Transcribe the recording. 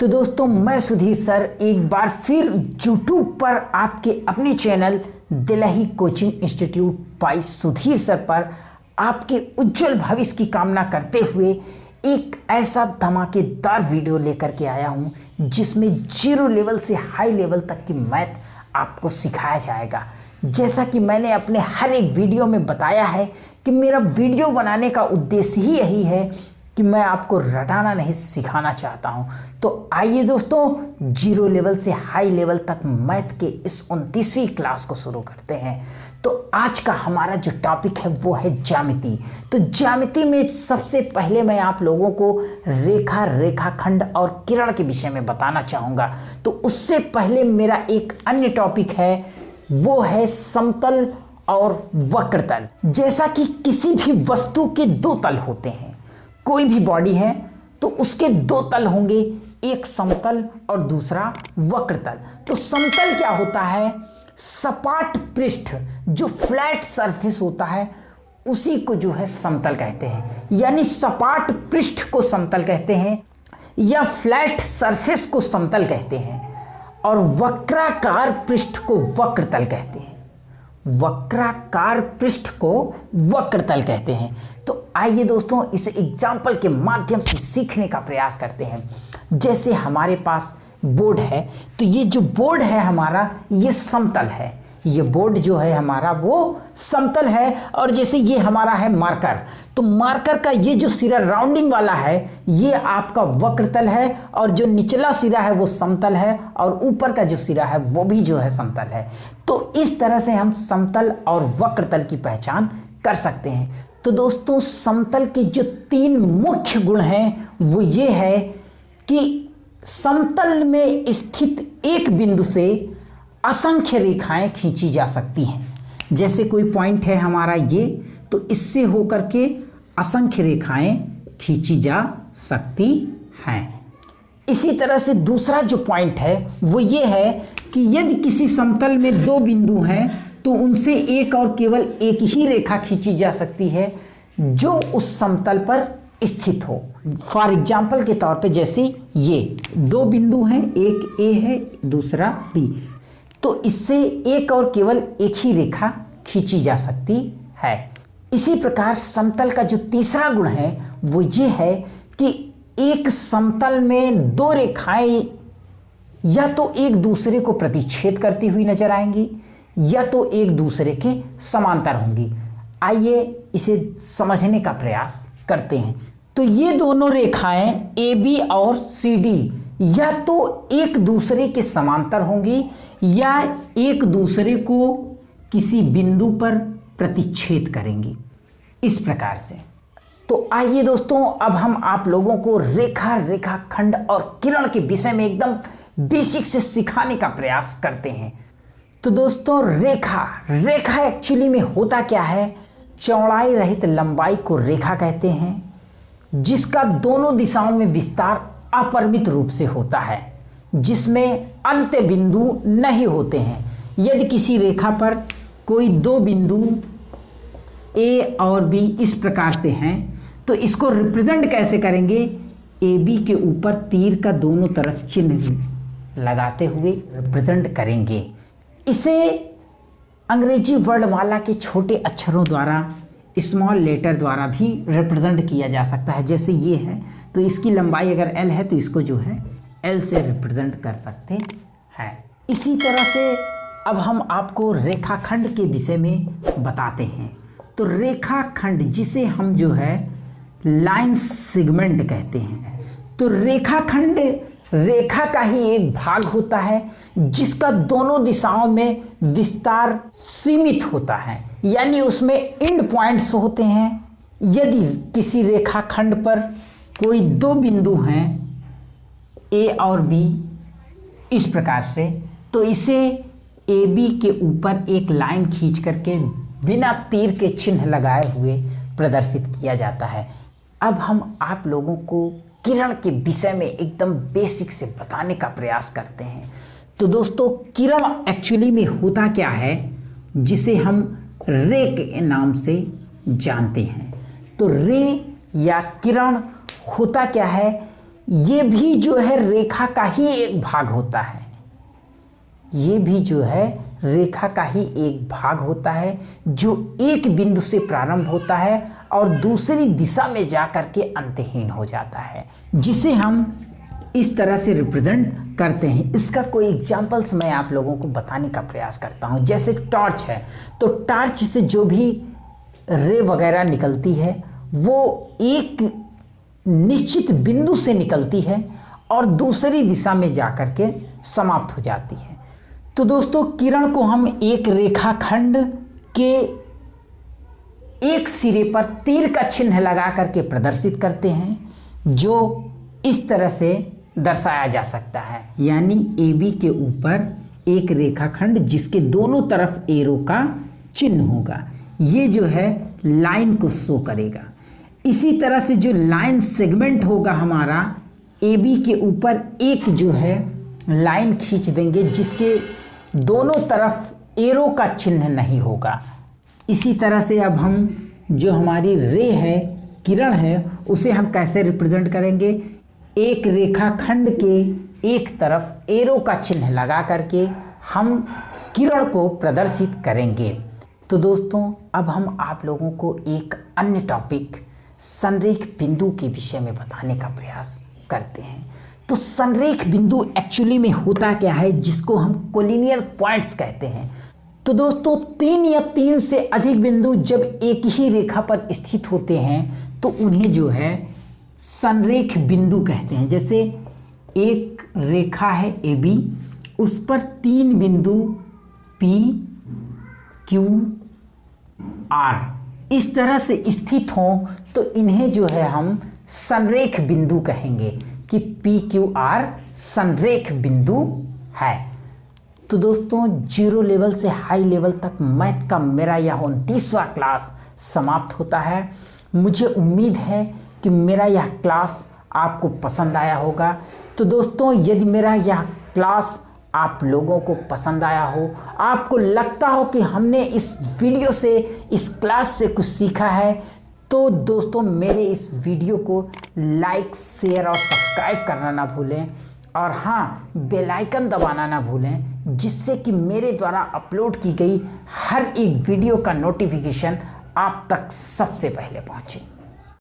तो दोस्तों मैं सुधीर सर एक बार फिर यूट्यूब पर आपके अपने channel Delhi coaching institute by Sudhir sir पर आपके उज्जवल भविष्य की कामना करते हुए एक ऐसा धमाकेदार वीडियो लेकर के आया हूं जिसमें जीरो लेवल से हाई लेवल तक की मैथ आपको सिखाया जाएगा। जैसा कि मैंने अपने हर एक वीडियो में बताया है कि मेरा वीडियो बनाने का उद्देश्य ही यही है कि मैं आपको रटाना नहीं सिखाना चाहता हूं। तो आइए दोस्तों जीरो लेवल से हाई लेवल तक मैथ के इस 29वीं क्लास को शुरू करते हैं। तो आज का हमारा जो टॉपिक है वो है ज्यामिति। तो ज्यामिति में सबसे पहले मैं आप लोगों को रेखा, रेखाखंड और किरण के विषय में बताना चाहूँगा। तो उससे पहले मेरा एक अन्य टॉपिक है वो है समतल और वक्रतल। जैसा कि किसी भी वस्तु के दो तल होते हैं, कोई भी बॉडी है तो उसके दो तल होंगे, एक समतल और दूसरा वक्रतल। तो समतल क्या होता है? सपाट पृष्ठ, जो फ्लैट सरफेस होता है उसी को जो है समतल कहते हैं। यानी सपाट पृष्ठ को समतल कहते हैं या फ्लैट सरफेस को समतल कहते हैं, और वक्राकार पृष्ठ को वक्रतल कहते हैं। वक्राकार पृष्ठ को वक्रतल कहते हैं। तो आइए दोस्तों इस एग्जाम्पल के माध्यम से सीखने का प्रयास करते हैं। जैसे हमारे पास बोर्ड है, तो ये जो बोर्ड है हमारा ये समतल है, ये बोर्ड जो है हमारा वो समतल है। और जैसे ये हमारा है मार्कर, तो मार्कर का ये जो सिरा राउंडिंग वाला है ये आपका वक्रतल है, और जो निचला सिरा है वो समतल है, और ऊपर का जो सिरा है वो भी जो है समतल है। तो इस तरह से हम समतल और वक्रतल की पहचान कर सकते हैं। तो दोस्तों समतल के जो तीन मुख्य गुण हैं वो ये है कि समतल में स्थित एक बिंदु से असंख्य रेखाएं खींची जा सकती हैं। जैसे कोई पॉइंट है हमारा ये, तो इससे होकर के असंख्य रेखाएं खींची जा सकती हैं। इसी तरह से दूसरा जो पॉइंट है वो ये है कि यदि किसी समतल में दो बिंदु हैं तो उनसे एक और केवल एक ही रेखा खींची जा सकती है जो उस समतल पर स्थित हो। फॉर एग्जाम्पल के तौर पे जैसे ये दो बिंदु हैं, एक ए है दूसरा बी, तो इससे एक और केवल एक ही रेखा खींची जा सकती है। इसी प्रकार समतल का जो तीसरा गुण है वो ये है कि एक समतल में दो रेखाएं या तो एक दूसरे को प्रतिच्छेद करती हुई नजर आएंगी या तो एक दूसरे के समांतर होंगी। आइए इसे समझने का प्रयास करते हैं। तो ये दोनों रेखाएं ए बी और सी डी या तो एक दूसरे के समांतर होंगी या एक दूसरे को किसी बिंदु पर प्रतिच्छेद करेंगी, इस प्रकार से। तो आइए दोस्तों अब हम आप लोगों को रेखा, रेखाखंड और किरण के विषय में एकदम बेसिक से सिखाने का प्रयास करते हैं। तो दोस्तों रेखा एक्चुअली में होता क्या है? चौड़ाई रहित लंबाई को रेखा कहते हैं, जिसका दोनों दिशाओं में विस्तार अपरिमित रूप से होता है, जिसमें अंत्य बिंदु नहीं होते हैं। यदि किसी रेखा पर कोई दो बिंदु ए और बी इस प्रकार से हैं तो इसको रिप्रेजेंट कैसे करेंगे? ए बी के ऊपर तीर का दोनों तरफ चिन्ह लगाते हुए रिप्रेजेंट करेंगे। इसे अंग्रेजी वर्णमाला के छोटे अक्षरों द्वारा, स्मॉल लेटर द्वारा भी रिप्रेजेंट किया जा सकता है। जैसे ये है तो इसकी लंबाई अगर एल है तो इसको जो है एल से रिप्रेजेंट कर सकते हैं। इसी तरह से अब हम आपको रेखाखंड के विषय में बताते हैं। तो रेखाखंड जिसे हम जो है लाइन सेगमेंट कहते हैं, तो रेखाखंड रेखा का ही एक भाग होता है जिसका दोनों दिशाओं में विस्तार सीमित होता है, यानी उसमें एंड पॉइंट्स होते हैं। यदि किसी रेखाखंड पर कोई दो बिंदु हैं ए और बी इस प्रकार से, तो इसे ए बी के ऊपर एक लाइन खींच करके बिना तीर के चिन्ह लगाए हुए प्रदर्शित किया जाता है। अब हम आप लोगों को किरण के विषय में एकदम बेसिक से बताने का प्रयास करते हैं। तो दोस्तों किरण एक्चुअली में होता क्या है, जिसे हम रे के नाम से जानते हैं। तो रे या किरण होता क्या है? ये भी जो है रेखा का ही एक भाग होता है। ये भी जो है रेखा का ही एक भाग होता है जो एक बिंदु से प्रारंभ होता है और दूसरी दिशा में जाकर के अंतहीन हो जाता है, जिसे हम इस तरह से रिप्रेजेंट करते हैं। इसका कोई एग्जाम्पल्स मैं आप लोगों को बताने का प्रयास करता हूं। जैसे टॉर्च है, तो टॉर्च से जो भी रे वगैरह निकलती है वो एक निश्चित बिंदु से निकलती है और दूसरी दिशा में जाकर के समाप्त हो जाती है। तो दोस्तों, किरण को हम एक रेखाखंड के एक सिरे पर तीर का चिन्ह लगा करके प्रदर्शित करते हैं, जो इस तरह से दर्शाया जा सकता है। यानी AB के ऊपर एक रेखाखंड जिसके दोनों तरफ एरो का चिन्ह होगा, ये जो है लाइन को शो करेगा। इसी तरह से जो लाइन सेगमेंट होगा हमारा, AB के ऊपर एक जो है लाइन खींच देंगे जिसके दोनों तरफ एरो का चिन्ह नहीं होगा। इसी तरह से अब हम जो हमारी रे है, किरण है, उसे हम कैसे रिप्रेजेंट करेंगे? एक रेखाखंड के एक तरफ एरो का चिन्ह लगा करके हम किरण को प्रदर्शित करेंगे। तो दोस्तों, अब हम आप लोगों को एक अन्य टॉपिक संरेख बिंदु के विषय में बताने का प्रयास करते हैं। तो संरेख बिंदु एक्चुअली में होता क्या है, जिसको हम कोलिनियर पॉइंट्स कहते हैं। तो दोस्तों, 3 या 3 से अधिक बिंदु जब एक ही रेखा पर स्थित होते हैं तो उन्हें जो है संरेख बिंदु कहते हैं। जैसे एक रेखा है AB, उस पर 3 बिंदु P, Q, R इस तरह से स्थित हों तो इन्हें जो है हम संरेख बिंदु कहेंगे कि PQR संरेख बिंदु है। तो दोस्तों, 0 लेवल से हाई लेवल तक मैथ का मेरा यह 29वां क्लास समाप्त होता है। मुझे उम्मीद है कि मेरा यह क्लास आपको पसंद आया होगा। तो दोस्तों, यदि मेरा यह क्लास आप लोगों को पसंद आया हो, आपको लगता हो कि हमने इस वीडियो से, इस क्लास से कुछ सीखा है, तो दोस्तों मेरे इस वीडियो को लाइक, शेयर और सब्सक्राइब करना ना भूलें। और हाँ, बेल आइकन दबाना ना भूलें, जिससे कि मेरे द्वारा अपलोड की गई हर एक वीडियो का नोटिफिकेशन आप तक सबसे पहले पहुँचे।